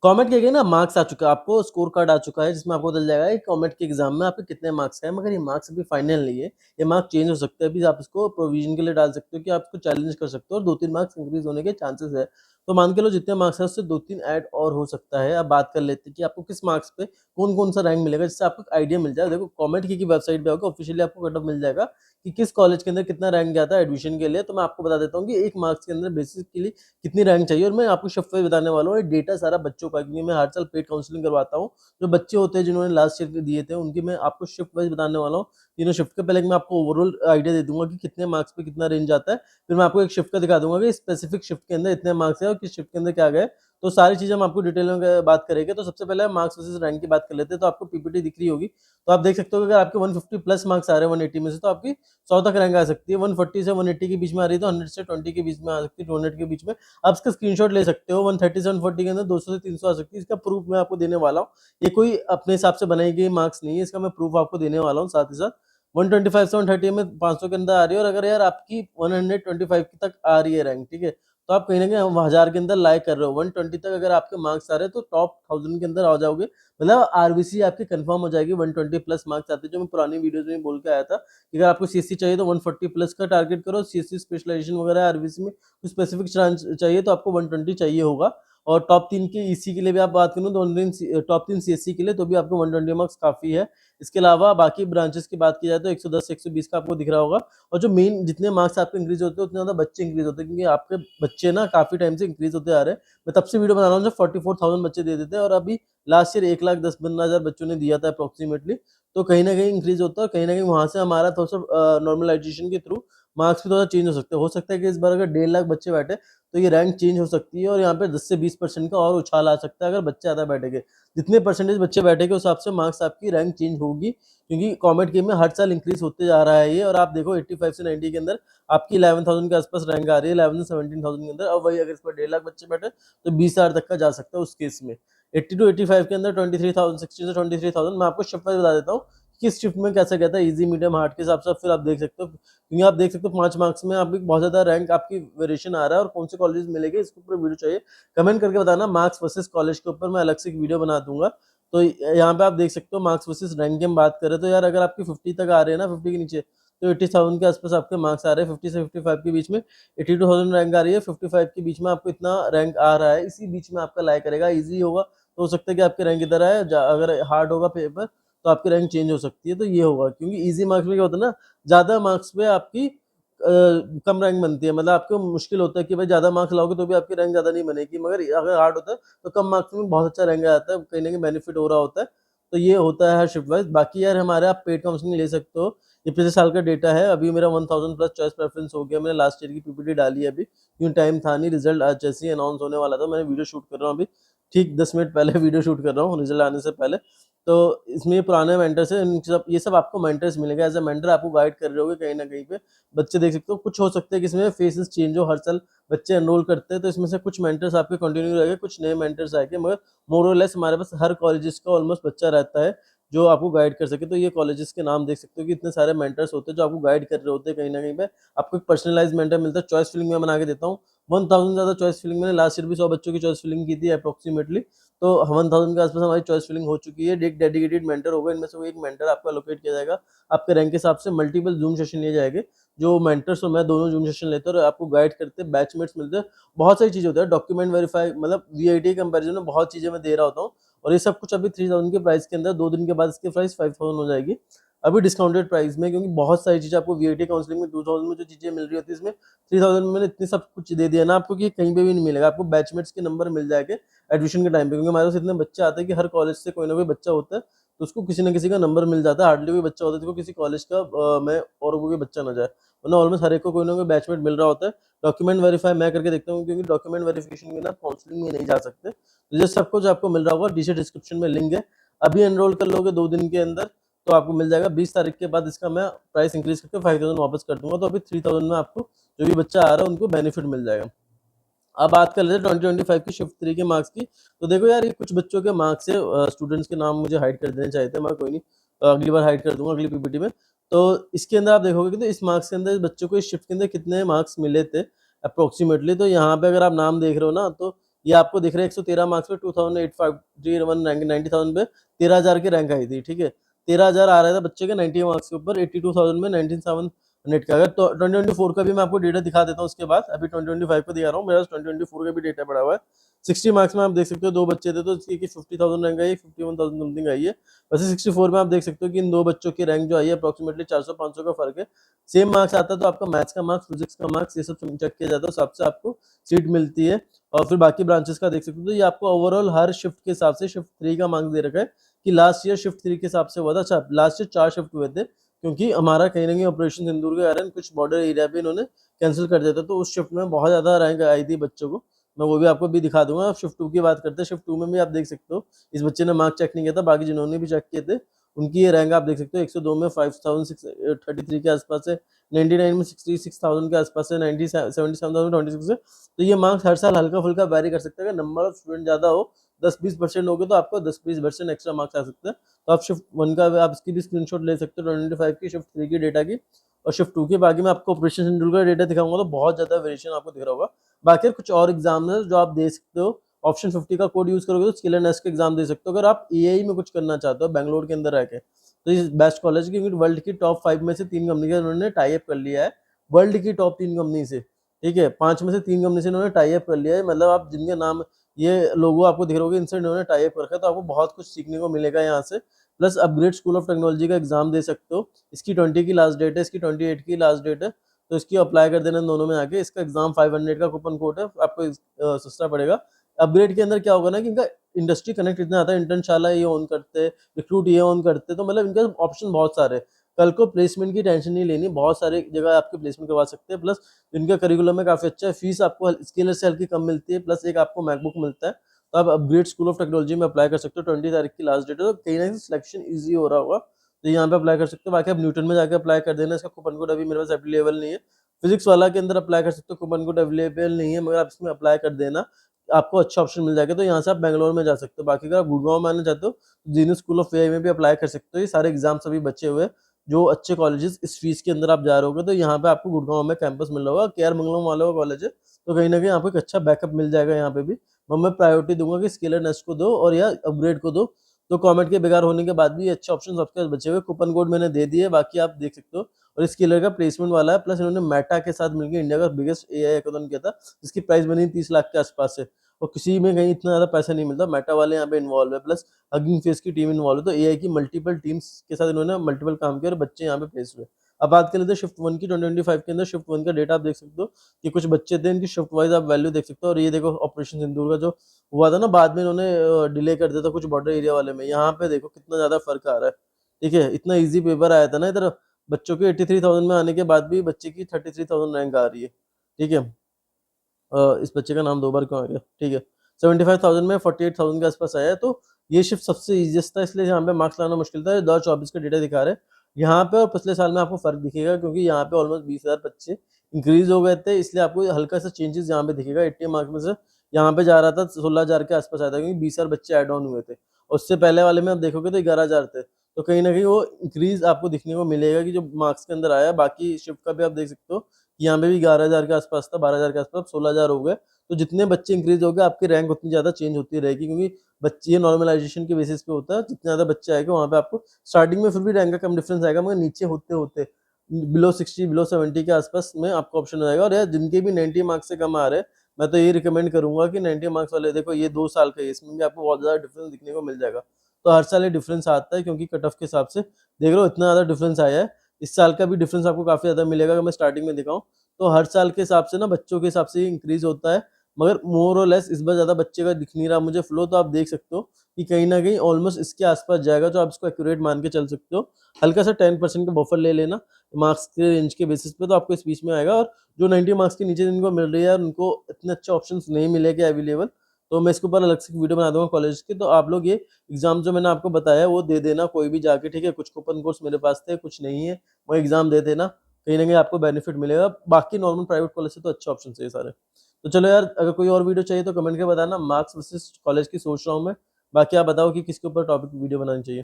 Comet के ना marks आ चुका है, आपको स्कोर कार्ड आ चुका है जिसमें आपको बदल जाएगा कि कॉमेट के एग्जाम में आपके कितने मार्क्स हैं। मगर ये मार्क्स अभी फाइनल नहीं है, ये मार्क्स चेंज हो सकते हैं। अभी आप इसको प्रोविजन के लिए डाल सकते हो कि आप इसको चैलेंज कर सकते हो और 2-3 मार्क्स इंक्रीज होने के चांसेस है। तो मान के लो जितने मार्क्स है उससे 2-3 ऐड और हो सकता है। अब बात कर लेते हैं कि आपको किस मार्क्स पे कौन कौन सा रैंक मिलेगा, जिससे आपको आइडिया मिल जाए। देखो कॉमेट की वेबसाइट पे होगा, ऑफिशियली आपको कट ऑफ मिल जाएगा कि किस कॉलेज के अंदर कितना रैंक गया था एडमिशन के लिए। तो मैं आपको बता देता हूँ कि एक मार्क्स के अंदर बेसिकली कितनी रैंक चाहिए, और मैं आपको शिफ्ट वाइज बताने वाला हूँ। ये डेटा सारा बच्चों का, क्योंकि मैं हर साल पेड काउंसलिंग करवाता हूँ। जो बच्चे होते हैं जिन्होंने लास्ट ईयर के दिए थे उनकी मैं आपको शिफ्ट वाइज बताने वाला हूँ। तीनों शिफ्ट के पहले मैं आपको ओवरऑल आइडिया दे दूंगा कि कितने मार्क्स पे कितना रेंज आता है। फिर मैं आपको एक शिफ्ट का दिखा दूंगा कि स्पेसिफिक शिफ्ट के अंदर इतने मार्क्स है और किस शिफ्ट के अंदर क्या गए। तो सारी चीजें हम आपको डिटेल में बात करेंगे। तो सबसे पहले मार्क्स वर्सेस रैंक की बात कर लेते हैं। तो आपको पीपीटी दिख रही होगी, तो आप देख सकते हो कि अगर आपके 150 प्लस मार्क्स आ रहे हैं 180 में से, तो आपकी 100 तक रैंक आ सकती है। 140 से 180 के बीच में आ रही है तो 100 से 20 के बीच में आ सकती है, 200 के बीच में आप इसका स्क्रीनशॉट ले सकते हो। 130 से 140 के अंदर 200 से 300 आ सकती है। इसका प्रूफ मैं आपको देने वाला हूँ। ये कोई अपने हिसाब से बनाई गई मार्क्स नहीं है, इसका मैं प्रूफ आपको देने वाला हूँ। साथ ही साथ 125 से 130 में 500 के अंदर आ रही है, और अगर यार आपकी 125 तक आ रही है रैंक, ठीक है, तो आप कहीं ना कहीं 1000 के अंदर लाइक कर रहे हो। 120 तक अगर आपके मार्क्स आ रहे हैं तो टॉप 1000 के अंदर आ जाओगे। मतलब आरबीसी आपकी कंफर्म हो जाएगी। 120 प्लस मार्क्स आते हैं, जो मैं पुरानी वीडियोस में बोल के आया था कि अगर आपको सीएससी चाहिए तो 140 प्लस का टारगेट करो। सीएससी स्पेशलाइजेशन वगैरह आरबीसी में कुछ स्पेसिफिक चाहिए तो आपको 120 चाहिए होगा। और टॉप 3 के ईसी के लिए भी आप बात करूँ तो टॉप 3 सीएससी के लिए तो भी आपको 120 मार्क्स काफी है। इसके अलावा बाकी ब्रांचेस की बात की जाए तो 110 से 120 का आपको दिख रहा होगा। और जो मेन जितने मार्क्स आपके इंक्रीज होते हैं उतने ज्यादा बच्चे इंक्रीज होते हैं, क्योंकि आपके बच्चे ना काफी टाइम से इंक्रीज होते आ रहे हैं। मैं तब से वीडियो बना रहा हूँ जब 44,000 बच्चे दे देते हैं, और अभी लास्ट ईयर 1,10,15,000 बच्चों ने दिया था अप्रोक्सीमेटली। तो कहीं ना कहीं इंक्रीज होता है, और कहीं ना कहीं वहां से हमारा थोड़ा सा नॉर्मलाइजेशन के थ्रू मार्क्स भी थोड़ा चेंज हो सकता है कि इस बार अगर 1.5 लाख बच्चे बैठे तो ये रैंक चेंज हो सकती है, और यहाँ पे 10 से 20% का और उछाल आ सकता है अगर बच्चे ज्यादा बैठेंगे। जितने परसेंटेज बच्चे बैठेंगे उस हिसाब से मार्क्स आपकी रैंक चेंज होगी, क्योंकि कॉमेट गेम में हर साल इंक्रीज होते जा रहा है ये। और आप देखो 85 से 90 के अंदर आपकी 11,000 के आसपास रैंक आ रही है, 11 से 17,000 के अंदर। अब वही अगर इस पर 1.5 लाख बच्चे बैठे तो 20,000 तक का जा सकता है उस केस में। 80 टू 85 के अंदर 23,000, 60 से 23,000। मैं आपको शिफ्ट वाइज बता देता हूँ किस शिफ्ट में कैसा कहता है, इजी मीडियम हार्ड के हिसाब से फिर आप देख सकते हो। क्योंकि आप देख सकते हो 5 मार्क्स में आपकी बहुत ज्यादा रैंक आपकी वेरिएशन आ रहा है, और कौन से कॉलेज मिलेंगे इसके ऊपर वीडियो चाहिए कमेंट करके बताना। मार्क्स वर्सेस कॉलेज के ऊपर मैं अलग से एक वीडियो बना दूंगा। तो यहाँ पे आप देख सकते हो मार्क्स वर्सेस रैंक की हम बात करें तो यार अगर आपकी 50 तक आ रहे हैं ना, 50 के नीचे, तो 80,000 के आसपास आपके मार्क्स आ रहे हैं। 50 से 55 के बीच में 82,000 रैंक आ रही है। 55 के बीच में आपको इतना रैंक आ रहा है, इसी बीच में आपका लाइक करेगा। इजी होगा तो हो सकता है कि आपके रैंक इधर आए, अगर हार्ड होगा पेपर तो आपकी रैंक चेंज हो सकती है। तो ये होगा, क्योंकि इजी मार्क्स में क्या होता है ना, ज्यादा मार्क्स पे आपकी कम रैंक बनती है। मतलब आपको मुश्किल होता है कि भाई ज्यादा मार्क्स लाओगे तो भी आपकी रैंक ज्यादा नहीं बनेगी, मगर अगर हार्ड होता है तो कम मार्क्स में बहुत अच्छा रैंक आता है, कहीं ना कहीं बेनिफिट हो रहा होता है। तो ये होता है हर शिफ्ट वाइज। बाकी यार हमारे आप पेड काउंसलिंग ले सकते हो। ये पिछले साल का डेटा है। अभी मेरा 1000 प्लस चॉइस प्रेफरेंस हो गया। मैंने लास्ट ईयर की पीपीटी डाली है अभी, क्यों टाइम था नहीं। रिजल्ट आज जैसे ही अनाउंस होने वाला था, मैंने वीडियो शूट कर रहा हूँ अभी, ठीक 10 मिनट पहले वीडियो शूट कर रहा हूँ रिजल्ट आने से पहले। तो इसमें पुराने मेंटर्स है, ये सब आपको मेंटर्स मिलेंगे। एज ए मेंटर आपको गाइड कर रहे होगे कहीं ना कहीं पे। बच्चे देख सकते हो, कुछ हो सकता है कि इसमें फेसेस चेंज हो, हर साल बच्चे एनरोल करते हैं तो इसमें से कुछ मेंटर्स आपके कंटिन्यू रहेंगे, कुछ नए मेंटर्स आएंगे। मगर मोर और लेस हमारे पास हर कॉलेजेस का ऑलमोस्ट बच्चा रहता है जो आपको गाइड कर सके। तो ये कॉलेजेस के नाम देख सकते हो कि इतने सारे मेंटर्स होते हैं जो आपको गाइड कर रहे होते हैं कहीं ना कहीं पे। आपको एक पर्सनलाइज मेंटर मिलता है। चॉइस फिलिंग में बना के देता हूँ। 1000 ज्यादा चॉइस फिलिंग मैंने लास्ट ईयर भी 100 बच्चों की चॉइस फिलिंग की थी अप्रोक्सीमेटली। तो 1000 के आसपास हमारी चॉइस फिलिंग हो चुकी है। एक डेडिकेटेड मेंटर होगा, इनमें से कोई एक मेंटर आपका लोकेट किया जाएगा। आपके रैंक के हिसाब से मल्टीपल जूम सेशन लिए जाएंगे। जो मेंटर्स और मैं दोनों जूम सेशन लेते हैं और आपको गाइड करते हैं, बैचमेट्स मिलते हैं। बहुत सारी चीजें होती है, डॉक्यूमेंट वेरीफाई, मतलब वीआईटी कंपैरिजन में बहुत चीजें मैं दे रहा होता हूँ। और ये सब कुछ अभी 3000 के प्राइस के अंदर, 2 दिन के बाद इसकी प्राइस 5000 हो जाएगी अभी डिस्काउंटेड प्राइस में। क्योंकि बहुत सारी चीजें आपको वीआईटी काउंसलिंग में 2000 में जो चीजें मिल रही होती है, इसमें 3000 में मैंने इतनी सब कुछ दे दिया ना आपको कि कहीं पे भी नहीं मिलेगा। आपको बैचमेट्स के नंबर मिल जाएंगे एडमिशन के टाइम पे, क्योंकि हमारे पास इतने बच्चे आते हैं कि हर कॉलेज से कोई ना कोई बच्चा होता है, तो उसको किसी ना किसी का नंबर मिल जाता है। हार्डली कोई बच्चा होता है जिसको किसी कॉलेज का मैं और कोई बच्चा ना जाए, वरना ऑलमोस्ट हर एक को कोई ना कोई बैचमेट मिल रहा होता है। डॉक्यूमेंट वेरीफाई मैं करके देखता हूँ, क्योंकि डॉक्यूमेंट वेरिफिकेशन के बिना काउंसलिंग में नहीं जा सकते। तो ये सब कुछ आपको मिल रहा होगा, नीचे डिस्क्रिप्शन में लिंक है। अभी एनरोल कर लोगे 2 दिन के अंदर तो आपको मिल जाएगा। 20 तारीख के बाद इसका मैं प्राइस इंक्रीज करके 5000 वापस कर दूंगा। तो अभी 3000 में आपको जो भी बच्चा आ रहा है उनको बेनिफिट मिल जाएगा। अब बात कर लेते हैं 2025 की शिफ्ट 3 के मार्क्स की। तो देखो यार, ये कुछ बच्चों के मार्क्स है, स्टूडेंट्स के नाम मुझे हाइड कर देने चाहिए थे, मैं कोई नहीं, अगली बार हाइड कर दूंगा अगली पीपीटी में। तो इसके अंदर आप देखोगे कि तो इस मार्क्स के अंदर बच्चों को इस शिफ्ट के अंदर कितने मार्क्स मिले थे अप्रोक्सीमेटली। तो यहाँ पे अगर आप नाम देख रहे हो ना, तो ये आपको दिख रहा है 113 मार्क्स पे 2851 रैंक 90,000 पे 13,000 की रैंक आई थी, ठीक है। 13,000 आ रहा था बच्चे के 90 मार्क्स के ऊपर 82,000 में 19,700 का। अगर तो 2024 का भी मैं आपको डेटा दिखा देता हूँ उसके बाद, अभी 2025 का दिखा रहा हूँ, मेरे पास 2024 का भी डेटा पड़ा हुआ है। 60 मार्क्स में आप देख सकते हो 2 बच्चे थे तो इसकी 50,000 रैंक आई, 51,000 समथिंग आई है। वैसे 64 में आप देख सकते हो कि इन 2 बच्चों की रैंक जो आई है अप्रोक्सीमेटली 400-500 का फर्क है। सेम मार्क्स आता है तो आपका मैथ्स का मार्क्स, फिजिक्स का मार्क्स, ये सब चेक किया जाता है, हिसाब से आपको सीट मिलती है। और फिर बाकी ब्रांचेस का देख सकते हो तो ये आपको ओवरऑल हर शिफ्ट के हिसाब से शिफ्ट 3 का मार्क्स दे रखा है कि लास्ट ईयर शिफ्ट 3 के हिसाब से हुआ था। अच्छा, लास्ट ईयर 4 शिफ्ट हुए थे क्योंकि हमारा कहीं ना कहीं ऑपरेशन सिंदूर के कारण कुछ बॉर्डर एरिया पे इन्होंने कैंसिल कर दिया था, तो उस शिफ्ट में बहुत ज्यादा रैंक आई थी बच्चों को। मैं वो भी आपको भी दिखा दूंगा। अब शिफ्ट 2 की बात करते हैं। शिफ्ट 2 में भी आप देख सकते हो इस बच्चे ने मार्क्स चेक नहीं किया था, बाकी जिन्होंने भी चेक किए थे उनकी ये रैंक आप देख सकते हो 102 में 5,633 के आसपास है, 99 में 66,000 के आसपास है, 90 77,026 है। तो ये मार्क्स हर साल हल्का फुल्का वेरी कर सकते हैं। अगर नंबर ऑफ स्टूडेंट ज्यादा हो 10-20% हो गए तो आपको 10-20% एक्स्ट्रा मार्क्स आ सकते हैं। तो आप शिफ्ट 1 का आप इसकी भी स्क्रीनशॉट ले सकते हो 2025 की, शिफ्ट 3 की डेटा की और शिफ्ट 2 की। बाकी मैं आपको ऑपरेशन शेड्यूल का डेटा दिखाऊंगा तो बहुत ज्यादा वेरिएशन आपको दिख रहा होगा। बाकी कुछ और एग्जाम है जो आप दे सकते हो। ऑप्शन 50 का कोड यूज करोगे तो स्किल एंड नेस्ट का एग्जाम दे सकते हो। अगर आप एआई में कुछ करना चाहते हो बैंगलोर के अंदर रह के, तो इस बेस्ट कॉलेज की वर्ल्ड की टॉप 5 में से 3 कंपनी का उन्होंने टाई अप कर लिया है। वर्ल्ड की टॉप 3 कंपनी से, ठीक है, 5 में से 3 कंपनी से इन्होंने टाई अप कर लिया है। मतलब आप जिनके नाम ये लोगो आपको दिख रहे होंगे इनसे इन्होंने टाई अप रखा है, तो आपको बहुत कुछ सीखने को मिलेगा यहाँ से। Plus upgrade school of technology का एग्जाम दे सकते हो। इसकी 20 की लास्ट डेट है, इसकी 28 की लास्ट डेट है, तो इसकी अप्लाई कर देना दोनों में आके। इसका एग्जाम 500 का कूपन कोड है, आपको सस्ता पड़ेगा। अपग्रेड के अंदर क्या होगा ना कि इनका इंडस्ट्री कनेक्ट इतना आता है, इंटर्नशाला ये ऑन करते, रिक्रूट ये ऑन करते, तो मतलब इनका ऑप्शन बहुत सारे हैं। कल को प्लेसमेंट की टेंशन नहीं लेनी, बहुत सारे जगह आपके प्लेसमेंट करवा सकते हैं। प्लस इनका करिकुलम में काफी अच्छा है, फीस आपको स्केलर से हल्की कम मिलती है, प्लस एक आपको मैकबुक मिलता है। तो आप अपग्रेड स्कूल ऑफ टेक्नोलॉजी में अप्लाई कर सकते हो। 20 तारीख की लास्ट डेट है, तो कहीं ना कहीं सिलेक्शन ईजी हो रहा होगा, तो यहाँ पे अप्लाई कर सकते हो। बाकी आप न्यूटन में जाकर अप्लाई कर देना, इसका कूपन कोड अभी मेरे पास अवेलेबल नहीं है। फिजिक्स वाला के अंदर अप्लाई कर सकते हो, कूपन कोड अवेलेबल नहीं है, मगर आप इसमें अप्लाई कर देना, आपको अच्छा ऑप्शन मिल जाएगा। तो यहाँ से आप बैंगलोर में जा सकते हो। बाकी अगर आप गुड़गांव में आना चाहते हो तो जीनियस स्कूल ऑफ एआई में भी अप्लाई कर सकते हो। ये सारे एग्जाम्स अभी बचे हुए हैं, जो अच्छे कॉलेजेस इस फीस के अंदर आप जा रहे होगे तो यहाँ पे आपको गुड़गांव में कैंपस मिल रहा होगा। केआर मंगलम वालों का कॉलेज है, तो कहीं ना कहीं आपको एक अच्छा बैकअप मिल जाएगा यहाँ पे भी। मैं प्रायोरिटी दूंगा कि स्किलर नेस्ट को दो और या अपग्रेड को दो। तो कॉमेट के बेकार होने के बाद भी अच्छे ऑप्शन आपके पास बचे हुए। कूपन कोड मैंने दे दिए, बाकी आप देख सकते हो। और इस स्किलर का प्लेसमेंट वाला है, प्लस इन्होंने मेटा के साथ मिलकर इंडिया का बिगेस्ट एआई हैकाथन किया था, जिसकी प्राइस बनी 30 लाख के आसपास है। और किसी में कहीं इतना ज्यादा पैसा नहीं मिलता, मेटा वाले यहाँ पे इन्वॉल्व है, प्लस हगिंग फेस की टीम इन्वॉल्व है। तो एआई की मल्टीपल टीम्स के साथ इन्होंने मल्टीपल काम किया और बच्चे यहाँ पे प्लेस हुए। अब बात कर लेते हैं शिफ्ट 1 की। 2025 के अंदर शिफ्ट 1 का डेटा आप देख सकते हो कि कुछ बच्चे थे, इनकी शिफ्ट वाइज आप वैल्यू देख सकते हो। और ये देखो ऑपरेशन सिंदूर का जो हुआ था ना, बाद में इन्होंने डिले कर दिया था कुछ बॉर्डर एरिया वाले में, यहाँ पे देखो कितना ज्यादा फर्क आ रहा है। ठीक है, इतना इजी पेपर आया था ना इधर, बच्चों के 83,000 में आने के बाद भी बच्चे की 33,000 रैंक आ रही है। ठीक है, इस बच्चे का नाम 2 बार क्यों आ गया, ठीक है। 75,000 में 48,000 के आसपास आया है, तो ये शिफ्ट सबसे इजीएस्ट था, इसलिए यहाँ पे मार्क्स लाना मुश्किल था। 2024 का डेटा दिखा रहे हैं यहाँ पे, और पिछले साल में आपको फर्क दिखेगा क्योंकि यहाँ पे ऑलमोस्ट 20,000 बच्चे इंक्रीज हो गए थे, इसलिए आपको हल्का सा चेंजेस यहाँ पे दिखेगा। 80 मार्क्स में से यहाँ पे जा रहा था 16,000 के आसपास आया था, क्योंकि 20,000 बच्चे एड ऑन हुए थे। और उससे पहले वाले में आप देखोगे तो 11,000 थे, तो कहीं ना कहीं वो इंक्रीज आपको दिखने को मिलेगा कि जो मार्क्स के अंदर आया। बाकी शिफ्ट का भी आप देख सकते हो कि यहाँ पे भी 11,000 के आसपास था, 12,000 के आसपास, 16,000 हो गए। तो जितने बच्चे इंक्रीज हो गए आपकी रैंक उतनी ज्यादा चेंज होती रहेगी, क्योंकि बच्चे ये नॉर्मलाइजेशन के बेसिस पे होता है। जितने ज्यादा बच्चे आएंगे वहाँ पे आपको स्टार्टिंग में फिर भी रैंक का कम डिफरेंस आएगा, मगर नीचे होते होते बिलो 60 बिलो 70 के आसपास में आपको ऑप्शन हो जाएगा। और यार जिनके भी 90 मार्क्स से कम आ रहे हैं, मैं तो ये रिकमेंड करूंगा कि 90 मार्क्स वाले देखो, ये 2 साल का है, इसमें भी आपको बहुत ज्यादा डिफरेंस दिखने को मिल जाएगा। तो हर साल ये डिफरेंस आता है, क्योंकि कट ऑफ के हिसाब से देख रहे हो इतना ज्यादा डिफरेंस आया है। इस साल का भी डिफरेंस आपको काफी ज्यादा मिलेगा। अगर मैं स्टार्टिंग में दिखाऊं तो हर साल के हिसाब से ना बच्चों के हिसाब से इंक्रीज होता है, मगर मोर और लेस इस बार ज्यादा बच्चे का दिख नहीं रहा मुझे फ्लो। तो आप देख सकते हो कि कहीं ना कहीं ऑलमोस्ट इसके आसपास जाएगा, तो आप इसको एक्यूरेट मान के चल सकते हो। हल्का सा 10% का बफर ले लेना मार्क्स के रेंज के बेसिस पे, तो आपको इस बीच में आएगा। और जो 90 मार्क्स के नीचे जिनको मिल रही है उनको इतने अच्छे ऑप्शन नहीं मिलेंगे अवेलेबल, तो मैं इसके ऊपर अलग से वीडियो बना दूंगा कॉलेज की। तो आप लोग ये एग्जाम जो मैंने आपको बताया वो दे देना कोई भी जाके, ठीक है। कुछ कूपन कोर्स मेरे पास थे, कुछ नहीं है, वो एग्जाम दे देना, कहीं ना कहीं आपको बेनिफिट मिलेगा। बाकी नॉर्मल प्राइवेट कॉलेज से तो अच्छे ऑप्शन है ये सारे। तो चलो यार, अगर कोई और वीडियो चाहिए तो कमेंट के बताना। मार्क्स वर्सेस कॉलेज की सोच रहा हूँ मैं। बाकी आप बताओ कि किसके ऊपर टॉपिक वीडियो बनानी चाहिए।